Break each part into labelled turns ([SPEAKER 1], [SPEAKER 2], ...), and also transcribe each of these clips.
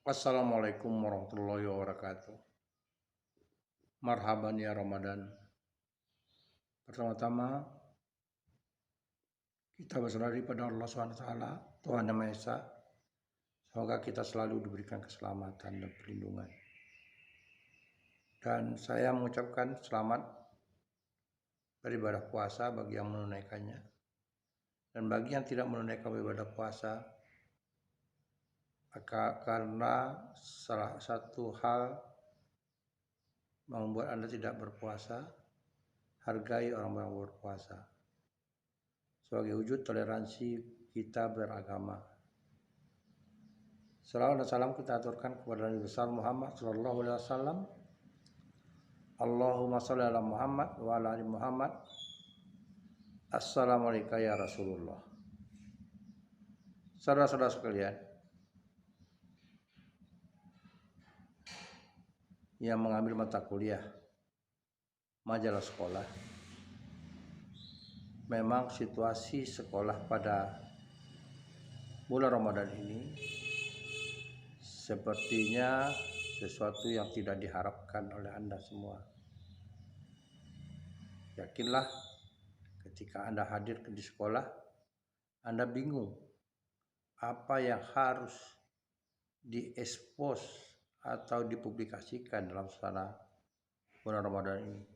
[SPEAKER 1] Assalamualaikum warahmatullahi wabarakatuh. Marhaban ya Ramadan. Pertama-tama kita berserah pada Allah SWT, Tuhan Yang Maha Esa. Semoga kita selalu diberikan keselamatan dan perlindungan. Dan saya mengucapkan selamat beribadah puasa bagi yang menunaikannya. Dan bagi yang tidak menunaikan ibadah puasa, karena salah satu hal membuat Anda tidak berpuasa, hargai orang yang berpuasa sebagai wujud toleransi kita beragama. Salawat dan salam kita aturkan kepada Nabi besar Muhammad sallallahu alaihi wasallam. Allahumma shalli ala Muhammad wa ala ali Muhammad. Assalamualaikum ya Rasulullah. Saudara-saudara sekalian yang mengambil mata kuliah majalah sekolah, memang situasi sekolah pada bulan Ramadan ini sepertinya sesuatu yang tidak diharapkan oleh Anda semua. Yakinlah ketika Anda hadir di sekolah, Anda bingung apa yang harus diekspos atau dipublikasikan dalam suasana bulan Ramadan ini.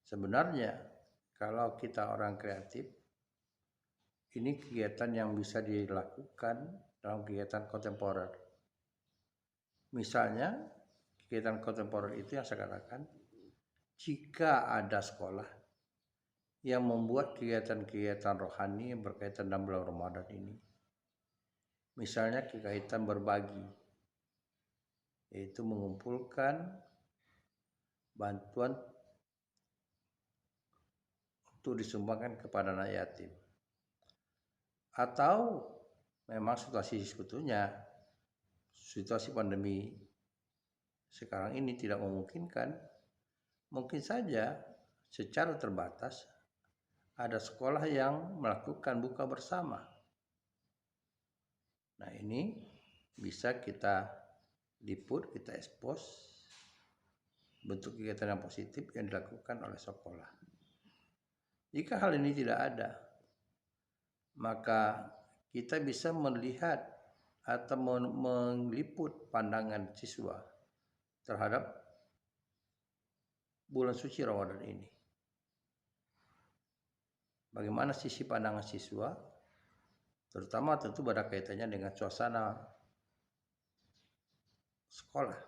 [SPEAKER 1] Sebenarnya kalau kita orang kreatif, ini kegiatan yang bisa dilakukan dalam kegiatan kontemporer. Misalnya kegiatan kontemporer itu yang saya katakan, jika ada sekolah yang membuat kegiatan-kegiatan rohani yang berkaitan dengan bulan Ramadan ini, misalnya kegiatan berbagi, yaitu mengumpulkan bantuan untuk disumbangkan kepada anak yatim. Atau memang situasi sebetulnya situasi pandemi sekarang ini tidak memungkinkan, mungkin saja secara terbatas ada sekolah yang melakukan buka bersama. Nah, ini bisa kita liput, kita expose bentuk kegiatan yang positif yang dilakukan oleh sekolah. Jika hal ini tidak ada, maka kita bisa melihat atau meliput pandangan siswa terhadap bulan suci Ramadan ini. Bagaimana sisi pandangan siswa, terutama tentu pada kaitannya dengan suasana sekolah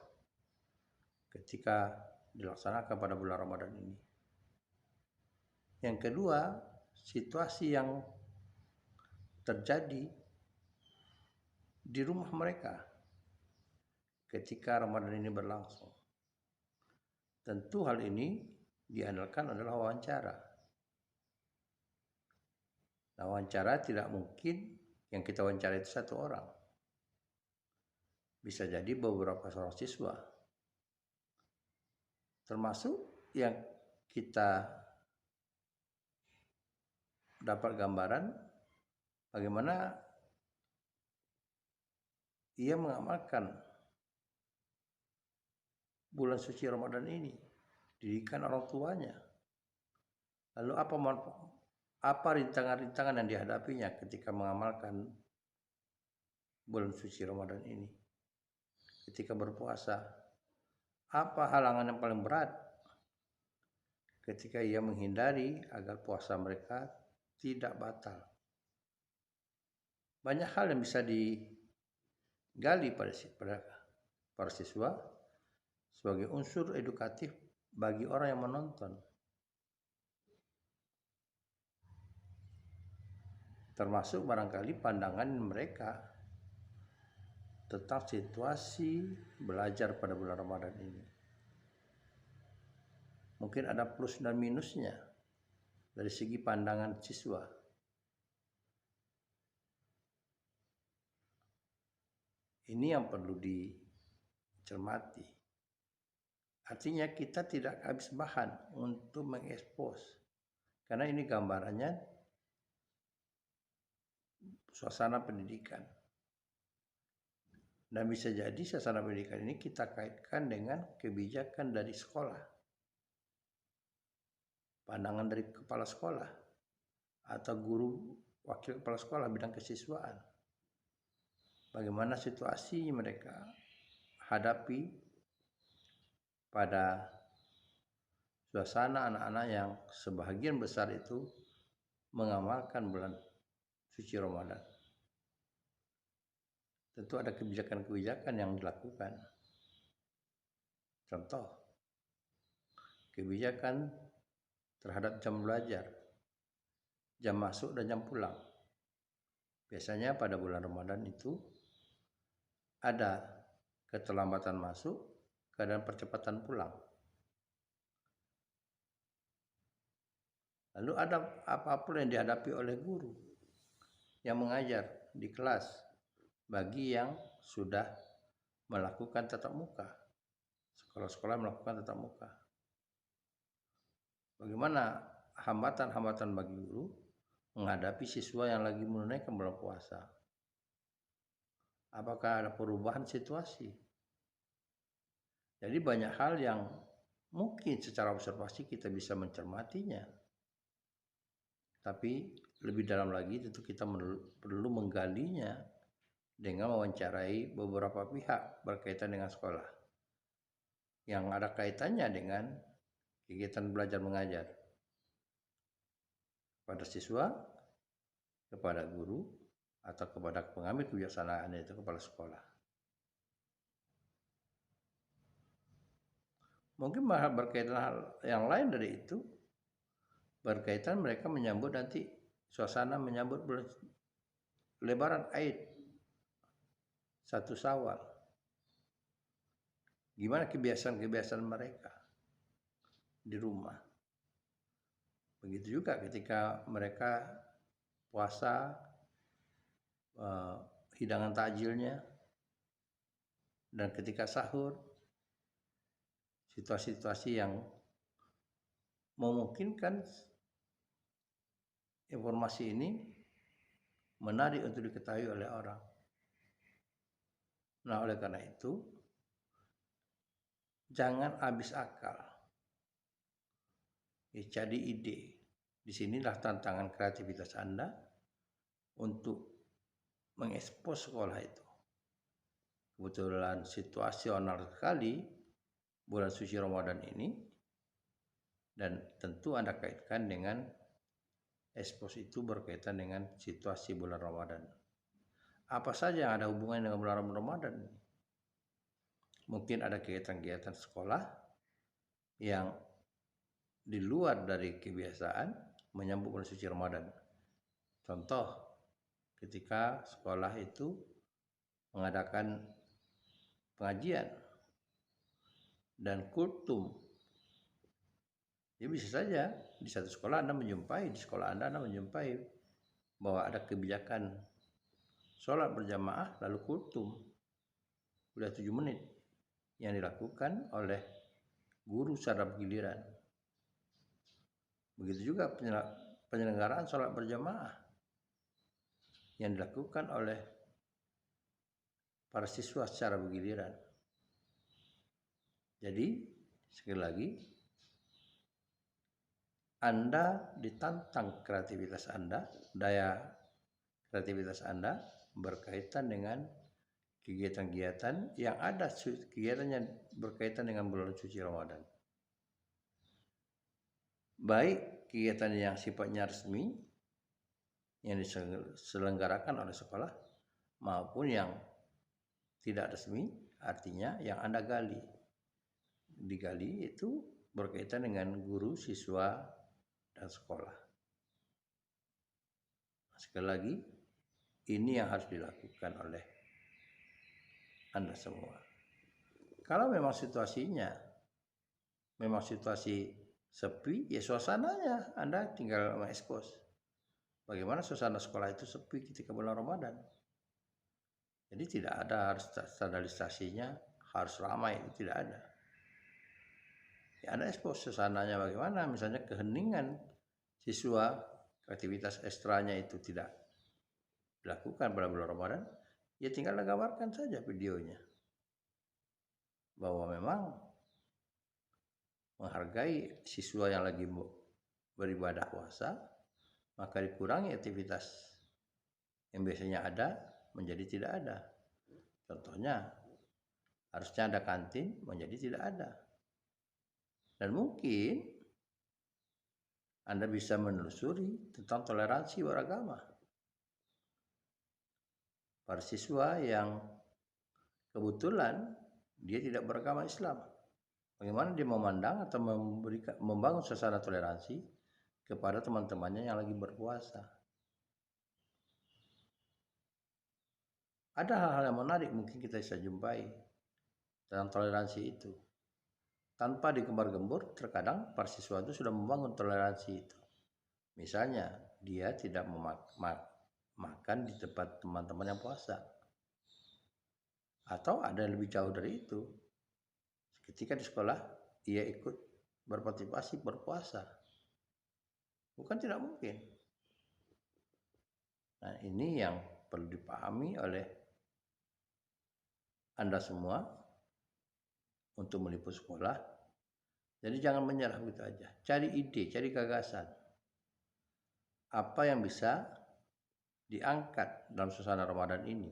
[SPEAKER 1] ketika dilaksanakan pada bulan Ramadan ini. Yang kedua, situasi yang terjadi di rumah mereka ketika Ramadan ini berlangsung. Tentu hal ini diandalkan adalah wawancara. Nah, wawancara tidak mungkin yang kita wawancara itu satu orang. Bisa jadi beberapa orang siswa. Termasuk yang kita dapat gambaran bagaimana ia mengamalkan bulan suci Ramadan ini, didikan orang tuanya. Lalu apa rintangan-rintangan yang dihadapinya ketika mengamalkan bulan suci Ramadan ini? Ketika berpuasa, apa halangan yang paling berat ketika ia menghindari agar puasa mereka tidak batal? Banyak hal yang bisa digali pada para siswa sebagai unsur edukatif bagi orang yang menonton. Termasuk barangkali pandangan mereka tentang situasi belajar pada bulan Ramadan ini. Mungkin ada plus dan minusnya dari segi pandangan siswa. Ini yang perlu dicermati. Artinya kita tidak habis bahan untuk mengekspos. Karena ini gambarannya suasana pendidikan. Dan bisa jadi suasana pendidikan ini kita kaitkan dengan kebijakan dari sekolah, pandangan dari kepala sekolah atau guru wakil kepala sekolah bidang kesiswaan. Bagaimana situasi mereka hadapi pada suasana anak-anak yang sebagian besar itu mengamalkan bulan suci Ramadan. Tentu ada kebijakan-kebijakan yang dilakukan. Contoh, kebijakan terhadap jam belajar, jam masuk dan jam pulang. Biasanya pada bulan Ramadan itu ada keterlambatan masuk dan percepatan pulang. Lalu ada apapun yang dihadapi oleh guru yang mengajar di kelas bagi yang sudah melakukan tatap muka. Sekolah-sekolah melakukan tatap muka. Bagaimana hambatan-hambatan bagi guru menghadapi siswa yang lagi menunaikan bulan puasa? Apakah ada perubahan situasi? Jadi banyak hal yang mungkin secara observasi kita bisa mencermatinya. Tapi lebih dalam lagi tentu kita perlu menggalinya dengan mewawancarai beberapa pihak berkaitan dengan sekolah yang ada kaitannya dengan kegiatan belajar mengajar kepada siswa, kepada guru, atau kepada pengambil kebijaksanaan yaitu kepala sekolah. Mungkin berkaitan hal yang lain dari itu, berkaitan mereka menyambut nanti suasana menyambut bulan Lebaran Aid 1 Syawal. Gimana kebiasaan-kebiasaan mereka di rumah. Begitu juga ketika mereka puasa, hidangan takjilnya, dan ketika sahur, situasi-situasi yang memungkinkan informasi ini menarik untuk diketahui oleh orang. Nah, oleh karena itu, jangan habis akal. Cari ide. Disinilah tantangan kreativitas Anda untuk mengekspos sekolah itu. Kebetulan situasional sekali bulan suci Ramadan ini, dan tentu Anda kaitkan dengan ekspos itu berkaitan dengan situasi bulan Ramadan. Apa saja yang ada hubungannya dengan bulan Ramadan? Mungkin ada kegiatan-kegiatan sekolah yang di luar dari kebiasaan menyambut bulan suci Ramadan. Contoh, ketika sekolah itu mengadakan pengajian dan kultum. Ya bisa saja di satu sekolah Anda menjumpai, di sekolah Anda menjumpai bahwa ada kebijakan sholat berjamaah lalu kultum udah 7 menit yang dilakukan oleh guru secara bergiliran. Begitu juga penyelenggaraan sholat berjamaah yang dilakukan oleh para siswa secara bergiliran. Jadi sekali lagi, Anda ditantang kreativitas Anda, daya kreativitas Anda berkaitan dengan kegiatan-kegiatan yang ada, kegiatan yang berkaitan dengan bulan suci Ramadan. Baik kegiatan yang sifatnya resmi yang diselenggarakan oleh sekolah maupun yang tidak resmi, artinya yang Anda gali. Digali itu berkaitan dengan guru, siswa, dan sekolah. Sekali lagi, ini yang harus dilakukan oleh Anda semua. Kalau memang situasinya, memang situasi sepi, ya suasananya Anda tinggal mengekspos. Bagaimana suasana sekolah itu sepi ketika bulan Ramadan. Jadi tidak ada harus standarisasinya, harus ramai, itu tidak ada. Ya Anda ekspos suasananya bagaimana, misalnya keheningan siswa, aktivitas ekstranya itu tidak dilakukan pada bulan Ramadan, Ya tinggal gambarkan saja videonya bahwa memang menghargai siswa yang lagi beribadah puasa, maka dikurangi aktivitas yang biasanya ada menjadi tidak ada. Contohnya, harusnya ada kantin menjadi tidak ada. Dan mungkin Anda bisa menelusuri tentang toleransi beragama. Para siswa yang kebetulan dia tidak beragama Islam, bagaimana dia memandang atau membangun suasana toleransi kepada teman-temannya yang lagi berpuasa. Ada hal-hal yang menarik mungkin kita bisa jumpai dalam toleransi itu. Tanpa digembar-gembur, terkadang para siswa itu sudah membangun toleransi itu. Misalnya, dia tidak makan di tempat teman-teman yang puasa. Atau ada yang lebih jauh dari itu. Ketika di sekolah, ia ikut berpartisipasi berpuasa. Bukan tidak mungkin. Nah, ini yang perlu dipahami oleh Anda semua untuk meliput sekolah. Jadi jangan menyerah begitu aja. Cari ide, cari gagasan. Apa yang bisa diangkat dalam suasana Ramadan ini.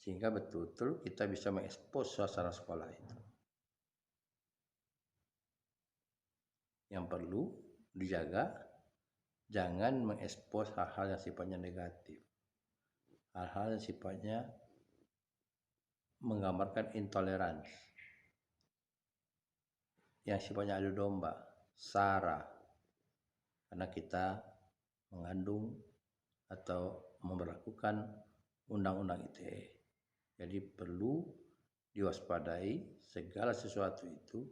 [SPEAKER 1] Sehingga betul-betul kita bisa mengekspos suasana sekolah itu. Yang perlu dijaga, jangan mengekspos hal-hal yang sifatnya negatif. Hal-hal yang sifatnya menggambarkan intoleransi. Yang sifatnya adu domba, sara. Karena kita mengandung atau memberlakukan undang-undang ITE. Jadi perlu diwaspadai segala sesuatu itu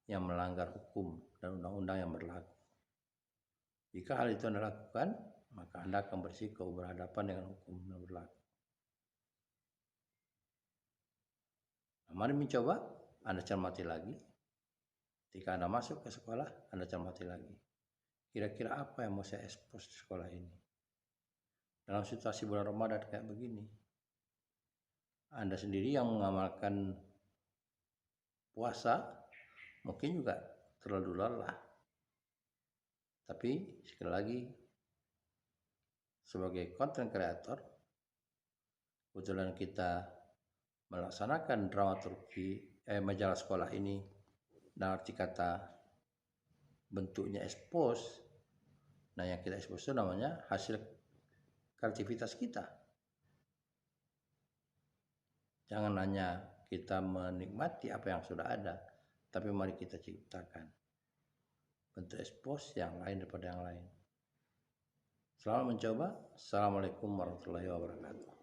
[SPEAKER 1] yang melanggar hukum dan undang-undang yang berlaku. Jika hal itu Anda lakukan, maka Anda akan berisiko berhadapan dengan hukum yang berlaku. Nah, mari mencoba, Anda cermati lagi. Ketika Anda masuk ke sekolah, Anda cermati lagi. Kira-kira apa yang mau saya ekspos di sekolah ini? Dalam situasi bulan Ramadan kayak begini, Anda sendiri yang mengamalkan puasa, mungkin juga terlalu lelah. Tapi sekali lagi, sebagai content creator, kebetulan kita melaksanakan dramaturgi majalah sekolah ini, dan arti kata bentuknya expose. Nah, yang kita expose itu namanya hasil kreativitas kita. Jangan hanya kita menikmati apa yang sudah ada, tapi mari kita ciptakan bentuk expose yang lain daripada yang lain. Selamat mencoba. Assalamualaikum warahmatullahi wabarakatuh.